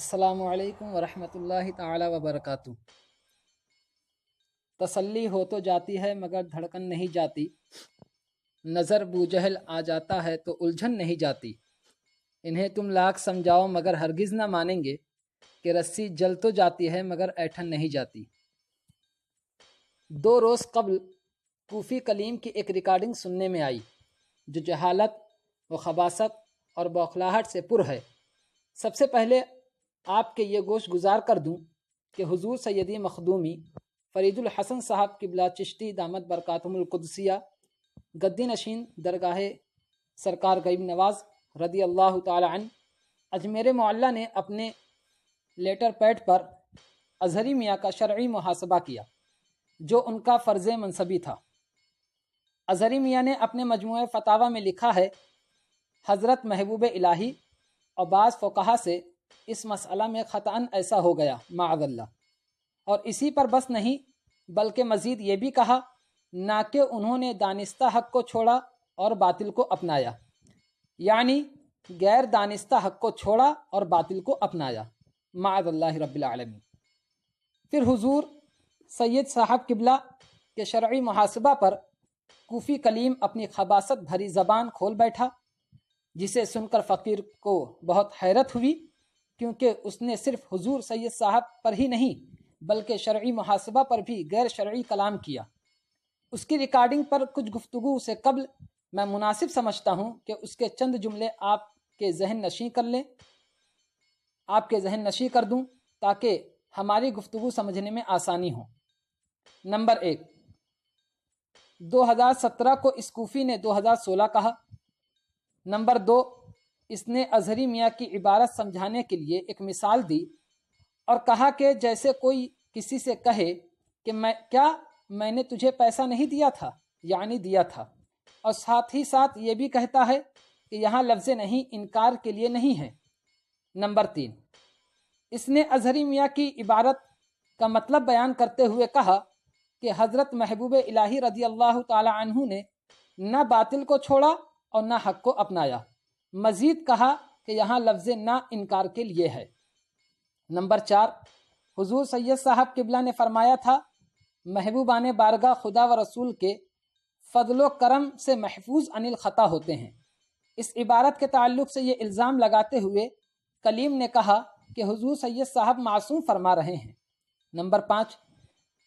السلام علیکم ورحمۃ اللہ تعالی وبرکاتہ۔ تسلی ہو تو جاتی ہے مگر دھڑکن نہیں جاتی، نظر بوجہل آ جاتا ہے تو الجھن نہیں جاتی، انہیں تم لاکھ سمجھاؤ مگر ہرگز نہ مانیں گے کہ رسی جل تو جاتی ہے مگر ایٹھن نہیں جاتی۔ 2 روز قبل کوفی کلیم کی ایک ریکارڈنگ سننے میں آئی جو جہالت و خباثت اور بوکھلاہٹ سے پر ہے۔ سب سے پہلے آپ کے یہ گوش گزار کر دوں کہ حضور سیدی مخدومی فرید الحسن صاحب قبلہ چشتی دامت برکاتہم القدسیہ گدی نشین درگاہ سرکار غریب نواز رضی اللہ تعالی عنہ اجمیر معلیٰ نے اپنے لیٹر پیڈ پر اظہری میاں کا شرعی محاسبہ کیا جو ان کا فرض منصبی تھا۔ اظہری میاں نے اپنے مجموعہ فتاوی میں لکھا ہے، حضرت محبوب الہی اور بعض فقہا سے اس مسئلہ میں خطأً ایسا ہو گیا معاذ اللہ، اور اسی پر بس نہیں بلکہ مزید یہ بھی کہا نہ کہ انہوں نے دانستہ حق کو چھوڑا اور باطل کو اپنایا، یعنی غیر دانستہ حق کو چھوڑا اور باطل کو اپنایا معاذ اللہ رب العالمین۔ پھر حضور سید صاحب قبلہ کے شرعی محاسبہ پر کوفی کلیم اپنی خباثت بھری زبان کھول بیٹھا، جسے سن کر فقیر کو بہت حیرت ہوئی، کیونکہ اس نے صرف حضور سید صاحب پر ہی نہیں بلکہ شرعی محاسبہ پر بھی غیر شرعی کلام کیا۔ اس کی ریکارڈنگ پر کچھ گفتگو سے قبل میں مناسب سمجھتا ہوں کہ اس کے چند جملے آپ کے ذہن نشیں کر دوں تاکہ ہماری گفتگو سمجھنے میں آسانی ہو۔ نمبر 1، 2017 کو اس کوفی نے 2016 کہا۔ نمبر 2، اس نے اظہری میاں کی عبارت سمجھانے کے لیے ایک مثال دی اور کہا کہ جیسے کوئی کسی سے کہے کہ میں نے تجھے پیسہ نہیں دیا تھا، یعنی دیا تھا، اور ساتھ ہی ساتھ یہ بھی کہتا ہے کہ یہاں لفظ نہیں انکار کے لیے نہیں ہے۔ نمبر 3، اس نے اظہری میاں کی عبارت کا مطلب بیان کرتے ہوئے کہا کہ حضرت محبوب الہی رضی اللہ تعالی عنہ نے نہ باطل کو چھوڑا اور نہ حق کو اپنایا، مزید کہا کہ یہاں لفظ نہ انکار کے لیے ہے۔ نمبر 4، حضور سید صاحب قبلہ نے فرمایا تھا محبوبان بارگاہ خدا و رسول کے فضل و کرم سے محفوظ عن الخطا ہوتے ہیں۔ اس عبارت کے تعلق سے یہ الزام لگاتے ہوئے کلیم نے کہا کہ حضور سید صاحب معصوم فرما رہے ہیں۔ نمبر 5،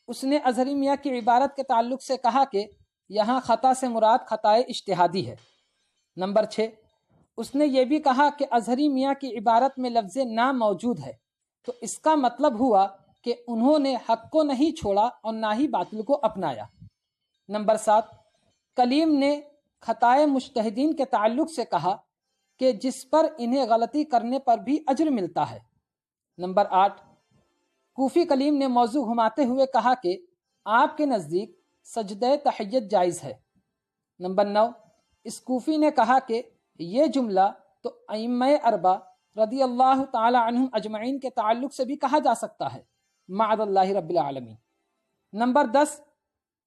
اس نے اظہری میاں کی عبارت کے تعلق سے کہا کہ یہاں خطا سے مراد خطائے اجتہادی ہے۔ نمبر 6، اس نے یہ بھی کہا کہ اظہری میاں کی عبارت میں لفظ نہ موجود ہے، تو اس کا مطلب ہوا کہ انہوں نے حق کو نہیں چھوڑا اور نہ ہی باطل کو اپنایا۔ نمبر 7، کلیم نے خطائے مجتہدین کے تعلق سے کہا کہ جس پر انہیں غلطی کرنے پر بھی اجر ملتا ہے۔ نمبر 8، کوفی کلیم نے موضوع گھماتے ہوئے کہا کہ آپ کے نزدیک سجدہ تحیت جائز ہے۔ نمبر 9، اس کوفی نے کہا کہ یہ جملہ تو ائمہ اربعہ رضی اللہ تعالی عنہم اجمعین کے تعلق سے بھی کہا جا سکتا ہے معاذ اللہ رب العالمین۔ نمبر 10،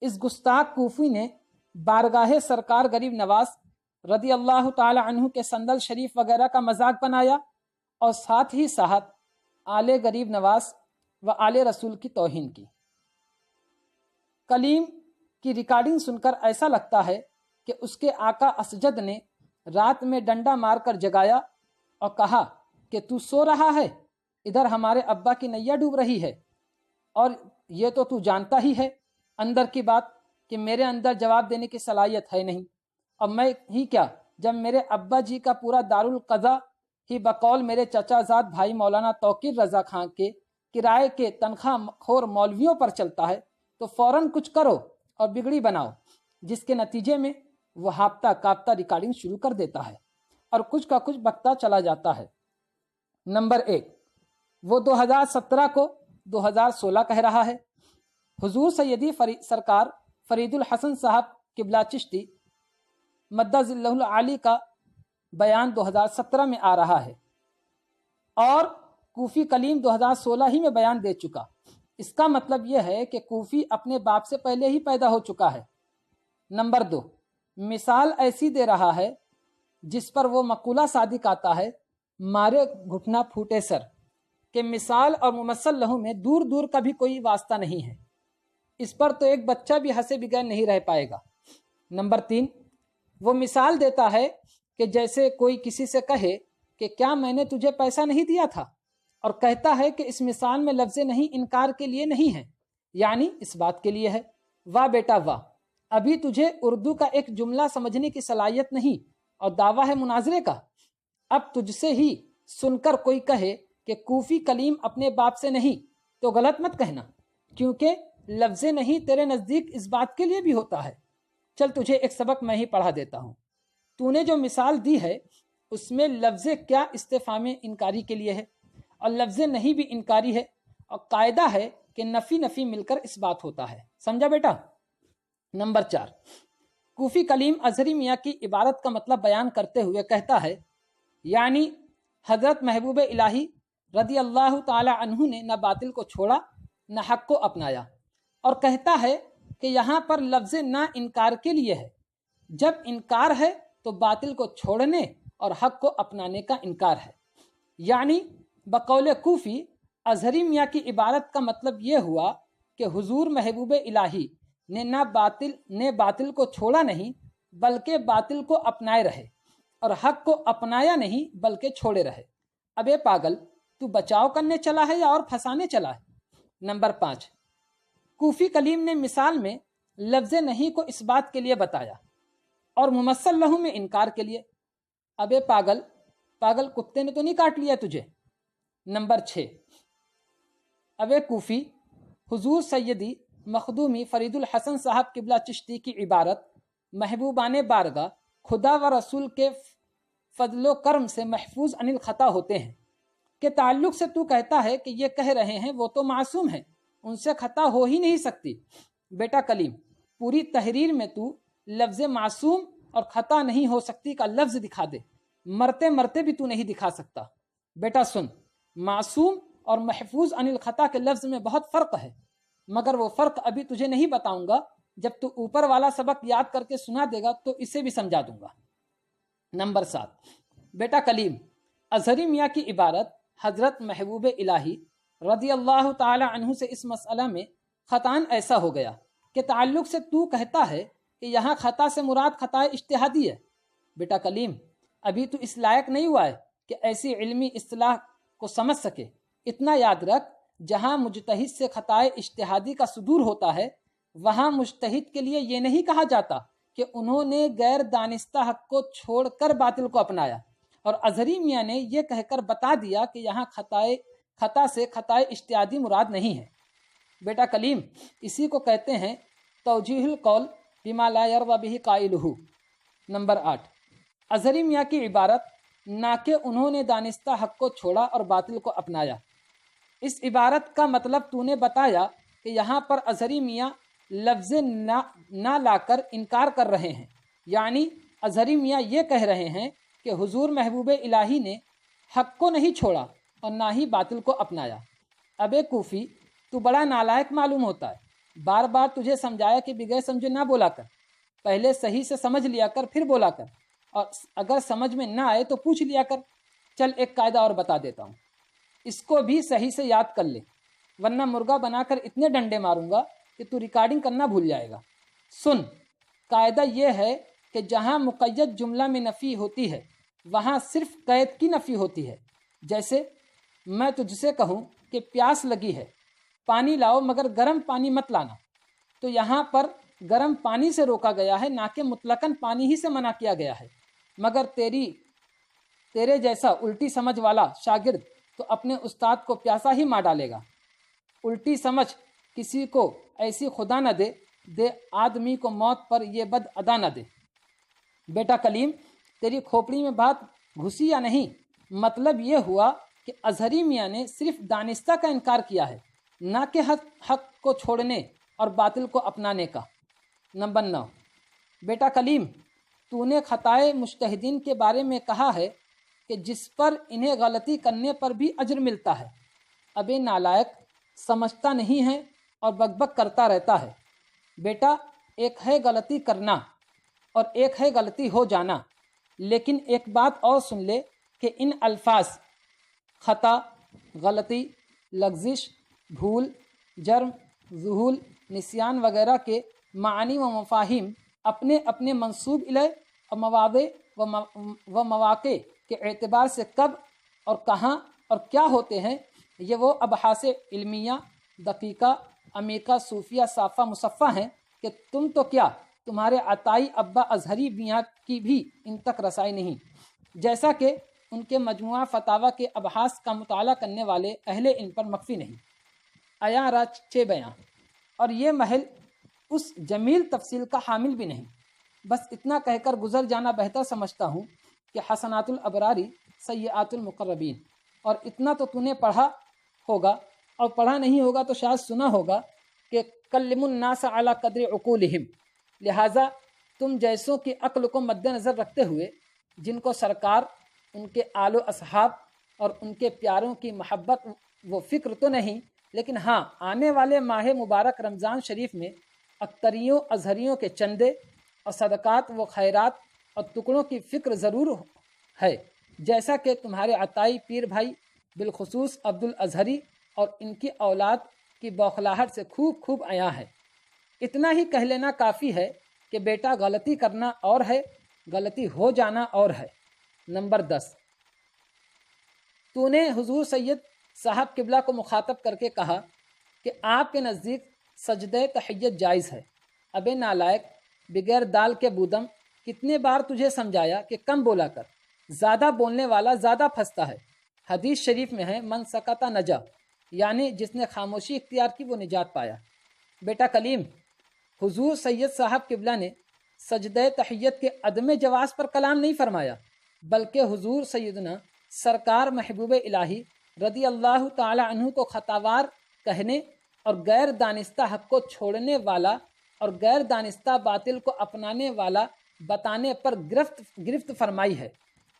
اس گستاخ کوفی نے بارگاہ سرکار غریب نواز رضی اللہ تعالی عنہ کے صندل شریف وغیرہ کا مذاق بنایا اور ساتھ ہی ساتھ آل غریب نواز و آل رسول کی توہین کی۔ کلیم کی ریکارڈنگ سن کر ایسا لگتا ہے کہ اس کے آقا اسجد نے رات میں ڈنڈا مار کر جگایا اور کہا کہ تو سو رہا ہے، ادھر ہمارے ابا کی نیا ڈوب رہی ہے، اور یہ تو تو جانتا ہی ہے اندر کی بات کہ میرے اندر جواب دینے کی صلاحیت ہے نہیں، اور میں ہی کیا جب میرے ابا جی کا پورا دارالقضا ہی بقول میرے چچا زاد بھائی مولانا توقیر رضا خان کے کرائے کے تنخواہ خور مولویوں پر چلتا ہے تو فوراً کچھ کرو اور بگڑی بناؤ، جس کے نتیجے میں وہ ہاپتا کاپتا ریکارڈنگ شروع کر دیتا ہے اور کچھ کا کچھ بکتا چلا جاتا ہے۔ نمبر 1، وہ 2017 کو 2016 کہہ رہا ہے۔ حضور سیدی سرکار فرید الحسن صاحب قبلہ چشتی مدہ ظلہ العالی کا بیان 2017 میں آ رہا ہے اور کوفی کلیم 2016 ہی میں بیان دے چکا۔ اس کا مطلب یہ ہے کہ کوفی اپنے باپ سے پہلے ہی پیدا ہو چکا ہے۔ نمبر 2، مثال ایسی دے رہا ہے جس پر وہ مقولہ صادق آتا ہے، مارے گھٹنا پھوٹے سر، کہ مثال اور ممثل لہو میں دور دور کا بھی کوئی واسطہ نہیں ہے، اس پر تو ایک بچہ بھی ہنسے بغیر نہیں رہ پائے گا۔ نمبر 3، وہ مثال دیتا ہے کہ جیسے کوئی کسی سے کہے کہ کیا میں نے تجھے پیسہ نہیں دیا تھا، اور کہتا ہے کہ اس مثال میں لفظ نہیں انکار کے لیے نہیں ہے، یعنی اس بات کے لیے ہے۔ واہ بیٹا واہ، ابھی تجھے اردو کا ایک جملہ سمجھنے کی صلاحیت نہیں اور دعویٰ ہے مناظرے کا۔ اب تجھ سے ہی سن کر کوئی کہے کہ کوفی کلیم اپنے باپ سے نہیں تو غلط مت کہنا، کیونکہ لفظ نہیں تیرے نزدیک اس بات کے لیے بھی ہوتا ہے۔ چل تجھے ایک سبق میں ہی پڑھا دیتا ہوں۔ تو نے جو مثال دی ہے اس میں لفظ کیا استفہام انکاری کے لیے ہے اور لفظ نہیں بھی انکاری ہے، اور قاعدہ ہے کہ نفی نفی مل کر اس بات ہوتا ہے۔ سمجھا بیٹا؟ نمبر 4، کوفی کلیم اظہری میاں کی عبارت کا مطلب بیان کرتے ہوئے کہتا ہے، یعنی حضرت محبوب الہی رضی اللہ تعالی عنہ نے نہ باطل کو چھوڑا نہ حق کو اپنایا، اور کہتا ہے کہ یہاں پر لفظ نہ انکار کے لیے ہے۔ جب انکار ہے تو باطل کو چھوڑنے اور حق کو اپنانے کا انکار ہے، یعنی بقول کوفی اظہری میاں کی عبارت کا مطلب یہ ہوا کہ حضور محبوب الہی نے باطل کو چھوڑا نہیں بلکہ باطل کو اپنائے رہے، اور حق کو اپنایا نہیں بلکہ چھوڑے رہے۔ اب اے پاگل، تو بچاؤ کرنے چلا ہے یا اور پھنسانے چلا ہے؟ نمبر 5، کوفی کلیم نے مثال میں لفظ نہیں کو اس بات کے لیے بتایا اور ممثل لہو میں انکار کے لیے۔ اب اے پاگل کتے نے تو نہیں کاٹ لیا تجھے؟ نمبر 6، اب اے کوفی، حضور سیدی مخدومی فرید الحسن صاحب قبلہ چشتی کی عبارت محبوبان بارگاہ خدا و رسول کے فضل و کرم سے محفوظ عن الخطا ہوتے ہیں کے تعلق سے تو کہتا ہے کہ یہ کہہ رہے ہیں وہ تو معصوم ہیں، ان سے خطا ہو ہی نہیں سکتی۔ بیٹا کلیم، پوری تحریر میں تو لفظ معصوم اور خطا نہیں ہو سکتی کا لفظ دکھا دے، مرتے مرتے بھی تو نہیں دکھا سکتا۔ بیٹا سن، معصوم اور محفوظ عن الخطا کے لفظ میں بہت فرق ہے، مگر وہ فرق ابھی تجھے نہیں بتاؤں گا، جب تو اوپر والا سبق یاد کر کے سنا دے گا تو اسے بھی سمجھا دوں گا۔ نمبر 7، بیٹا کلیم، اظہری میاں کی عبارت حضرت محبوب الہی رضی اللہ تعالی عنہ سے اس مسئلہ میں خطان ایسا ہو گیا کہ تعلق سے تو کہتا ہے کہ یہاں خطا سے مراد خطا اجتہادی ہے۔ بیٹا کلیم، ابھی تو اس لائق نہیں ہوا ہے کہ ایسی علمی اصطلاح کو سمجھ سکے۔ اتنا یاد رکھ، جہاں مجتہد سے خطا اجتہادی کا صدور ہوتا ہے وہاں مجتہد کے لیے یہ نہیں کہا جاتا کہ انہوں نے غیر دانستہ حق کو چھوڑ کر باطل کو اپنایا، اور اظہری میاں نے یہ کہہ کر بتا دیا کہ یہاں خطا سے خطا اجتہادی مراد نہیں ہے۔ بیٹا کلیم، اسی کو کہتے ہیں توجیہ القول بما لا یرضی بہ قائلہ۔ نمبر 8، اظہری میاں کی عبارت نہ کہ انہوں نے دانستہ حق کو چھوڑا اور باطل کو اپنایا، اس عبارت کا مطلب تو نے بتایا کہ یہاں پر اظہری میاں لفظ نہ لا کر انکار کر رہے ہیں، یعنی اظہری میاں یہ کہہ رہے ہیں کہ حضور محبوب الہی نے حق کو نہیں چھوڑا اور نہ ہی باطل کو اپنایا۔ اب اے کوفی، تو بڑا نالائق معلوم ہوتا ہے، بار بار تجھے سمجھایا کہ بغیر سمجھے نہ بولا کر، پہلے صحیح سے سمجھ لیا کر پھر بولا کر، اور اگر سمجھ میں نہ آئے تو پوچھ لیا کر۔ چل ایک قاعدہ اور بتا دیتا ہوں، اس کو بھی صحیح سے یاد کر لے، ورنہ مرغا بنا کر اتنے ڈنڈے ماروں گا کہ تو ریکارڈنگ کرنا بھول جائے گا۔ سن، قاعدہ یہ ہے کہ جہاں مقید جملہ میں نفی ہوتی ہے وہاں صرف قید کی نفی ہوتی ہے۔ جیسے میں تجھ سے کہوں کہ پیاس لگی ہے، پانی لاؤ مگر گرم پانی مت لانا، تو یہاں پر گرم پانی سے روکا گیا ہے، نہ کہ مطلقاً پانی ہی سے منع کیا گیا ہے۔ مگر تیرے جیسا الٹی سمجھ والا شاگرد تو اپنے استاد کو پیاسا ہی مار ڈالے گا۔ الٹی سمجھ کسی کو ایسی خدا نہ دے آدمی کو موت پر یہ بد ادا نہ دے۔ بیٹا کلیم، تیری کھوپڑی میں بات گھسی یا نہیں؟ مطلب یہ ہوا کہ اظہری میاں نے صرف دانستہ کا انکار کیا ہے، نہ کہ حق کو چھوڑنے اور باطل کو اپنانے کا۔ نمبر 9، بیٹا کلیم، تو نے خطائے مجتہدین کے بارے میں کہا ہے کہ جس پر انہیں غلطی کرنے پر بھی اجر ملتا ہے۔ اب یہ نالائق سمجھتا نہیں ہے اور بک بک کرتا رہتا ہے۔ بیٹا، ایک ہے غلطی کرنا اور ایک ہے غلطی ہو جانا، لیکن ایک بات اور سن لے کہ ان الفاظ خطا، غلطی، لغزش، بھول، جرم، ذہول، نسیان وغیرہ کے معنی و مفاہیم اپنے اپنے منسوب الیہ اور مواضع و مواقع کے اعتبار سے کب اور کہاں اور کیا ہوتے ہیں، یہ وہ ابحاث علمیہ دقیقہ عمیقہ صوفیہ صافہ مصفہ ہیں کہ تم تو کیا، تمہارے عطائی ابا اظہری میاں کی بھی ان تک رسائی نہیں، جیسا کہ ان کے مجموعہ فتاوی کے ابحاث کا مطالعہ کرنے والے اہل ان پر مخفی نہیں۔ عیاں را چے بیاں، اور یہ محل اس جمیل تفصیل کا حامل بھی نہیں۔ بس اتنا کہہ کر گزر جانا بہتر سمجھتا ہوں کہ حسنات الابراری سیئات المقربین، اور اتنا تو تو نے پڑھا ہوگا، اور پڑھا نہیں ہوگا تو شاید سنا ہوگا کہ کلم الناس علی قدر عقولہم، لہٰذا تم جیسوں کی عقل کو مد نظر رکھتے ہوئے، جن کو سرکار، ان کے آل و اصحاب اور ان کے پیاروں کی محبت و فکر تو نہیں، لیکن ہاں آنے والے ماہ مبارک رمضان شریف میں اختریوں اظہریوں کے چندے اور صدقات و خیرات اور ٹکڑوں کی فکر ضرور ہے، جیسا کہ تمہارے عطائی پیر بھائی بالخصوص عبد الازہری اور ان کی اولاد کی بوکھلاہٹ سے خوب خوب عیاں ہے۔ اتنا ہی کہہ لینا کافی ہے کہ بیٹا غلطی کرنا اور ہے، غلطی ہو جانا اور ہے۔ نمبر 10، تو نے حضور سید صاحب قبلہ کو مخاطب کر کے کہا کہ آپ کے نزدیک سجدہ تحیت جائز ہے۔ ابے نالائق، بغیر دال کے بودم، کتنے بار تجھے سمجھایا کہ کم بولا کر، زیادہ بولنے والا زیادہ پھنستا ہے۔ حدیث شریف میں ہے من سکت نجا، یعنی جس نے خاموشی اختیار کی وہ نجات پایا۔ بیٹا کلیم، حضور سید صاحب قبلہ نے سجدہ تحیت کے عدم جواز پر کلام نہیں فرمایا، بلکہ حضور سیدنا سرکار محبوب الہی رضی اللہ تعالی عنہ کو خطاوار کہنے اور غیر دانستہ حق کو چھوڑنے والا اور غیر دانستہ باطل کو اپنانے والا بتانے پر گرفت فرمائی ہے۔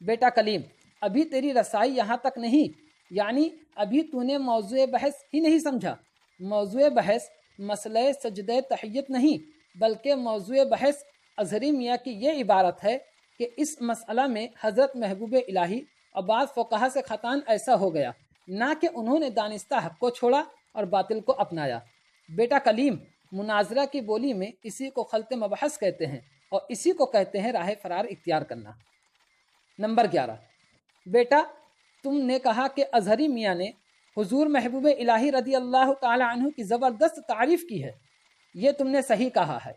بیٹا کلیم، ابھی تیری رسائی یہاں تک نہیں، یعنی ابھی تو نے موضوع بحث ہی نہیں سمجھا۔ موضوع بحث مسئلہ سجدہ تحیت نہیں، بلکہ موضوع بحث اظہری میاں کی یہ عبارت ہے کہ اس مسئلہ میں حضرت محبوب الہی اور بعض فقہا سے خطان ایسا ہو گیا، نہ کہ انہوں نے دانستہ حق کو چھوڑا اور باطل کو اپنایا۔ بیٹا کلیم، مناظرہ کی بولی میں اسی کو خلط مبحث کہتے ہیں، اور اسی کو کہتے ہیں راہ فرار اختیار کرنا۔ نمبر 11، بیٹا تم نے کہا کہ اظہری میاں نے حضور محبوب الہی رضی اللہ تعالی عنہ کی زبردست تعریف کی ہے۔ یہ تم نے صحیح کہا ہے،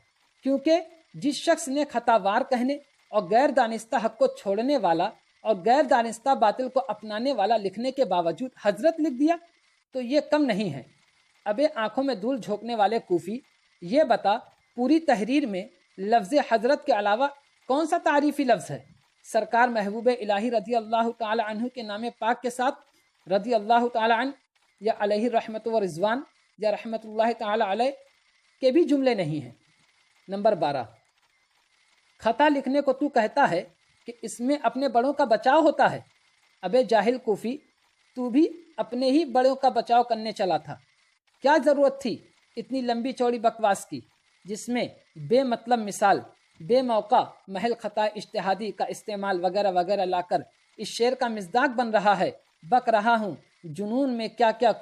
کیونکہ جس شخص نے خطاوار کہنے اور غیر دانستہ حق کو چھوڑنے والا اور غیر دانستہ باطل کو اپنانے والا لکھنے کے باوجود حضرت لکھ دیا تو یہ کم نہیں ہے۔ ابے آنکھوں میں دھول جھونکنے والے کوفی، یہ بتا پوری تحریر میں لفظ حضرت کے علاوہ کون سا تعریفی لفظ ہے؟ سرکار محبوب الہی رضی اللہ تعالی عنہ کے نام پاک کے ساتھ رضی اللہ تعالی عنہ یا علیہ رحمت و رضوان یا رحمت اللہ تعالی علیہ کے بھی جملے نہیں ہیں۔ نمبر 12، خطا لکھنے کو تو کہتا ہے کہ اس میں اپنے بڑوں کا بچاؤ ہوتا ہے۔ ابے جاہل کوفی، تو بھی اپنے ہی بڑوں کا بچاؤ کرنے چلا تھا۔ کیا ضرورت تھی اتنی لمبی چوڑی بکواس کی، جس میں بے مطلب مثال، بے موقع محل خطا اجتہادی کا استعمال وغیرہ وغیرہ لا کر اس شعر کا مصداق بن رہا ہے، بک رہا ہوں جنون میں کیا کیا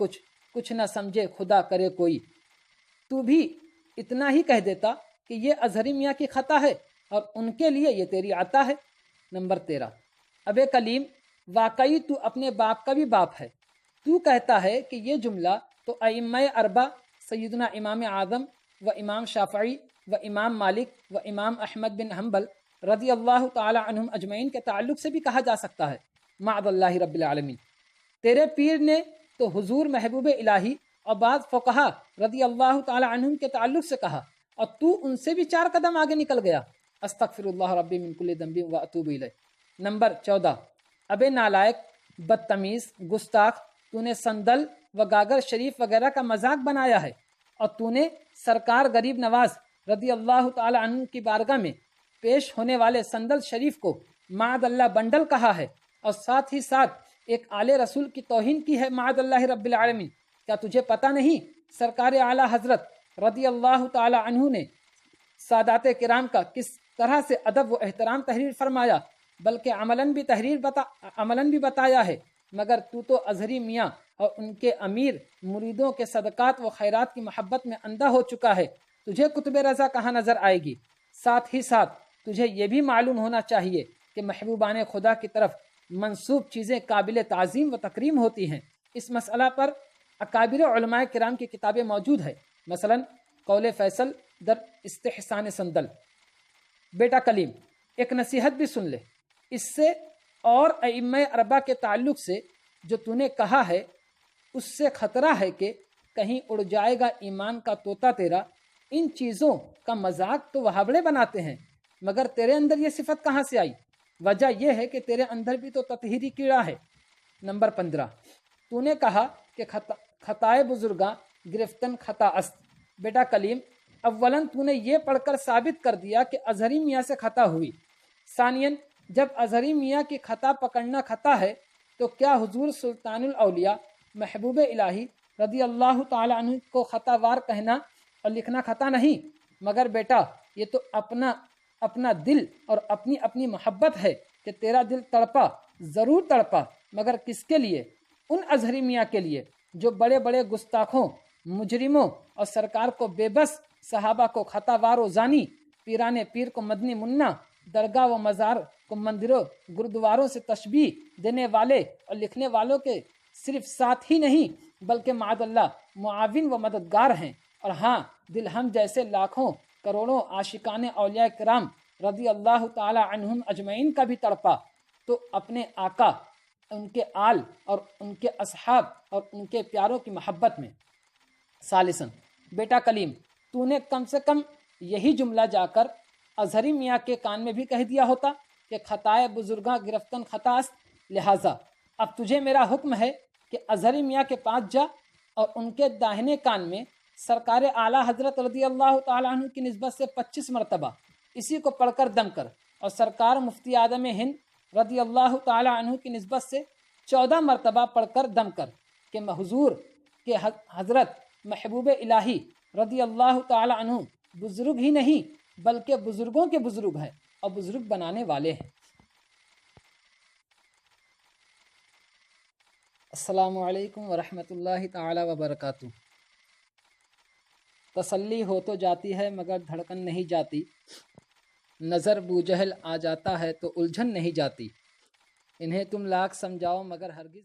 کچھ نہ سمجھے خدا کرے کوئی۔ تو بھی اتنا ہی کہہ دیتا کہ یہ اظہری میاں کی خطا ہے اور ان کے لیے یہ تیری عطا ہے۔ نمبر 13، ابے کلیم، واقعی تو اپنے باپ کا بھی باپ ہے۔ تو کہتا ہے کہ یہ جملہ تو ائمہ اربع سیدنا امام اعظم و امام شافعی و امام مالک و امام احمد بن حنبل رضی اللہ تعالی عنہم اجمعین کے تعلق سے بھی کہا جا سکتا ہے، معاذ اللہ رب العالمین۔ تیرے پیر نے تو حضور محبوب الہی اور بعض فقہا رضی اللہ تعالی عنہم کے تعلق سے کہا، اور تو ان سے بھی 4 قدم آگے نکل گیا۔ استغفر اللہ ربی من کل ذنب و اتوب الیہ۔ نمبر 14، ابے نالائق، بدتمیز، گستاخ، تو نے سندل و گاگر شریف وغیرہ کا مذاق بنایا ہے، اور تو نے سرکار غریب نواز رضی اللہ تعالی عنہ کی بارگاہ میں پیش ہونے والے سندل شریف کو معاذ اللہ بنڈل کہا ہے، اور ساتھ ہی ساتھ ایک آل رسول کی توہین کی ہے، معاذ اللہ رب العالمین۔ کیا تجھے پتہ نہیں سرکار اعلیٰ حضرت رضی اللہ تعالی عنہ نے سادات کرام کا کس طرح سے ادب و احترام تحریر فرمایا، بلکہ عملاً بھی بتایا ہے مگر تو اظہری میاں اور ان کے امیر مریدوں کے صدقات و خیرات کی محبت میں اندھا ہو چکا ہے، تجھے قطب رضا کہاں نظر آئے گی؟ ساتھ ہی ساتھ تجھے یہ بھی معلوم ہونا چاہیے کہ محبوبان خدا کی طرف منسوب چیزیں قابل تعظیم و تکریم ہوتی ہیں۔ اس مسئلہ پر اکابر علماء کرام کی کتابیں موجود ہے، مثلا قول فیصل در استحسان سندل۔ بیٹا کلیم، ایک نصیحت بھی سن لے، اس سے اور ائمہ اربعہ کے تعلق سے جو تو نے کہا ہے اس سے خطرہ ہے کہ کہیں اڑ جائے گا ایمان کا طوطا تیرا۔ ان چیزوں کا مذاق تو وہابڑے بناتے ہیں، مگر تیرے اندر یہ صفت کہاں سے آئی؟ وجہ یہ ہے کہ تیرے اندر بھی تو تطہیری کیڑا ہے۔ نمبر 15، تو نے کہا کہ خطائے بزرگاں گرفتن خطا است۔ بیٹا کلیم، اولاً تو نے یہ پڑھ کر ثابت کر دیا کہ اظہری میاں سے خطا ہوئی۔ ثانیاً، جب اظہری میاں کی خطا پکڑنا خطا ہے تو کیا حضور سلطان الاولیاء محبوب الہی رضی اللہ تعالی عنہ کو خطا وار کہنا اور لکھنا خطا نہیں؟ مگر بیٹا یہ تو اپنا دل اور اپنی اپنی محبت ہے کہ تیرا دل تڑپا، ضرور تڑپا، مگر کس کے لیے؟ ان اظہری میاں کے لیے جو بڑے بڑے گستاخوں، مجرموں اور سرکار کو بے بس، صحابہ کو خطا وار و زانی، پیران پیر کو مدنی منا، درگاہ و مزار کو مندروں گردواروں سے تشبیہ دینے والے اور لکھنے والوں کے صرف ساتھ ہی نہیں بلکہ معاذ اللہ معاون و مددگار ہیں۔ اور ہاں، دل ہم جیسے لاکھوں کروڑوں عاشقان اولیاء کرام رضی اللہ تعالی عنہم اجمعین کا بھی تڑپا تو اپنے آقا، ان کے آل اور ان کے اصحاب اور ان کے پیاروں کی محبت میں۔ ثالثاً، بیٹا کلیم، تو نے کم سے کم یہی جملہ جا کر اظہری میاں کے کان میں بھی کہہ دیا ہوتا کہ خطائے بزرگاں گرفتن خطا است، لہٰذا اب تجھے میرا حکم ہے کہ اظہری میاں کے پاس جا اور ان کے داہنے کان میں سرکار اعلیٰ حضرت رضی اللہ تعالیٰ عنہ کی نسبت سے 25 مرتبہ اسی کو پڑھ کر دم کر، اور سرکار مفتی اعظم ہند رضی اللہ تعالیٰ عنہ کی نسبت سے 14 مرتبہ پڑھ کر دم کر کہ حضور کے حضرت محبوب الہی رضی اللہ تعالیٰ عنہ بزرگ ہی نہیں بلکہ بزرگوں کے بزرگ ہیں اور بزرگ بنانے والے ہیں۔ السلام علیکم ورحمۃ اللہ تعالی وبرکاتہ۔ تسلی ہو تو جاتی ہے مگر دھڑکن نہیں جاتی، نظر بوجہل آ جاتا ہے تو الجھن نہیں جاتی، انہیں تم لاکھ سمجھاؤ مگر ہرگز